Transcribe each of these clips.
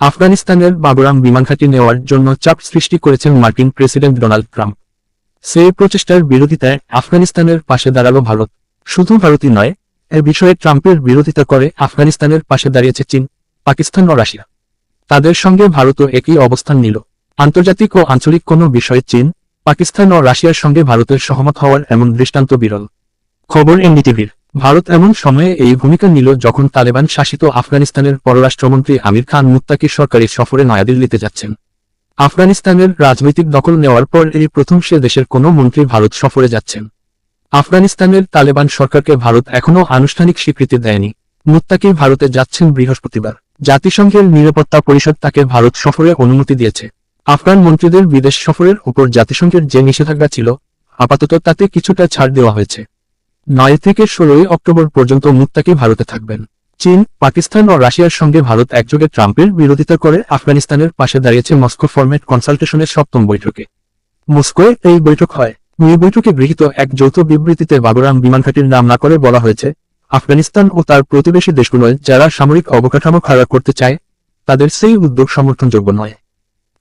আফগানিস্তানের বাবুরাম বিমান ঘাঁটি নেওয়ার জন্য চাপ সৃষ্টি করেছেন মার্কিন প্রেসিডেন্ট ডোনাল্ড ট্রাম্প। সেই প্রচেষ্টার বিরোধিতায় আফগানিস্তানের পাশে দাঁড়ালো ভারত। শুধু ভারতই নয়, এ বিষয়ে ট্রাম্পের বিরোধিতা করে আফগানিস্তানের পাশে দাঁড়িয়েছে চীন, পাকিস্তান ও রাশিয়া। তাদের সঙ্গে ভারতও একই অবস্থান নিল। আন্তর্জাতিক ও আঞ্চলিক কোনো বিষয়ে চীন, পাকিস্তান ও রাশিয়ার সঙ্গে ভারতের সহমত হওয়ার এমন দৃষ্টান্ত বিরল। খবর এনডিটিভির। ভারত এমন সময়ে এই ভূমিকা নিল যখন তালেবান শাসিত আফগানিস্তানের পররাষ্ট্রমন্ত্রী আমির খান মুত্তাকি সরকারি সফরে নয়াদিল্লিতে যাচ্ছেন। আফগানিস্তানের রাজনৈতিক দখল নেওয়ার পর এই প্রথম সে দেশের কোনো মন্ত্রী ভারত সফরে যাচ্ছেন। আফগানিস্তানের তালেবান সরকারকে ভারত এখনও আনুষ্ঠানিক স্বীকৃতি দেয়নি। মুত্তাকি ভারতে যাচ্ছেন বৃহস্পতিবার। জাতিসংঘের নিরাপত্তা পরিষদ তাকে ভারত সফরে অনুমতি দিয়েছে। আফগান মন্ত্রীদের বিদেশ সফরের উপর জাতিসংঘের যে নিষেধাজ্ঞা ছিল, আপাতত তাতে কিছুটা ছাড় দেওয়া হয়েছে। 9 থেকে 16 অক্টোবর পর্যন্ত মুত্তাকি ভারতে থাকবেন। চীন, পাকিস্তান ও রাশিয়ার সঙ্গে ভারত একযোগে ট্রাম্পের বিরোধিতা করে আফগানিস্তানের পাশে দাঁড়িয়েছে মস্কো ফরম্যাট কনসালটেশনের 7ম বৈঠকে। মস্কোয় এই বৈঠক হয়। এই বৈঠকে গৃহীত এক যৌথ বিবৃতিতে বাবুরাম বিমান ঘাঁটির নাম না করে বলা হয়েছে, আফগানিস্তান ও তার প্রতিবেশী দেশগুলোয় যারা সামরিক অবকাঠামো খাড়া করতে চায়, তাদের সেই উদ্যোগ সমর্থনযোগ্য নয়।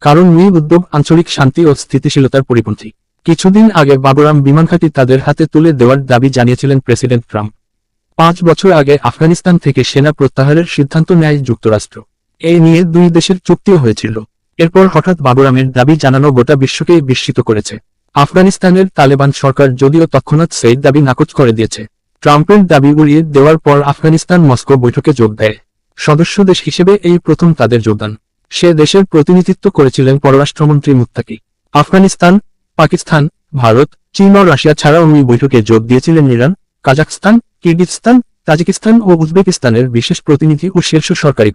কারণ এই উদ্যোগ আঞ্চলিক শান্তি ও স্থিতিশীলতার পরিপন্থী। কিছুদিন আগে বাবুরাম বিমান ঘাঁটি তাদের হাতে তুলে দেওয়ার দাবি জানিয়েছিলেন প্রেসিডেন্ট ট্রাম্প। 5 বছর আগে আফগানিস্তান থেকে সেনা প্রত্যাহারের সিদ্ধান্ত নেয় যুক্তরাষ্ট্র। এই নিয়ে দুই দেশের চুক্তিও হয়েছিল। এরপর হঠাৎ বাবুরামের দাবি জানানো গোটা বিশ্বকেই বিস্মিত করেছে। আফগানিস্তানের তালেবান সরকার যদিও তৎক্ষণাৎ সেই দাবি নাকচ করে দিয়েছে। ট্রাম্পের দাবি উড়িয়ে দেওয়ার পর আফগানিস্তান মস্কো বৈঠকে যোগ দেয়। সদস্য দেশ হিসেবে এই প্রথম তাদের যোগদান। সে দেশের প্রতিনিধিত্ব করেছিলেন পররাষ্ট্রমন্ত্রী মুত্তাকি। আফগানিস্তান, পাকিস্তান, ভারত, চীন ও রাশিয়া ছাড়াও এই বৈঠকে যোগ দিয়েছিলেন ইরান, কাজাখস্তান, কিরগিজস্তান, তাজিকিস্তান ও উজবেকিস্তানের বিশেষ প্রতিনিধি ও শীর্ষ সরকারি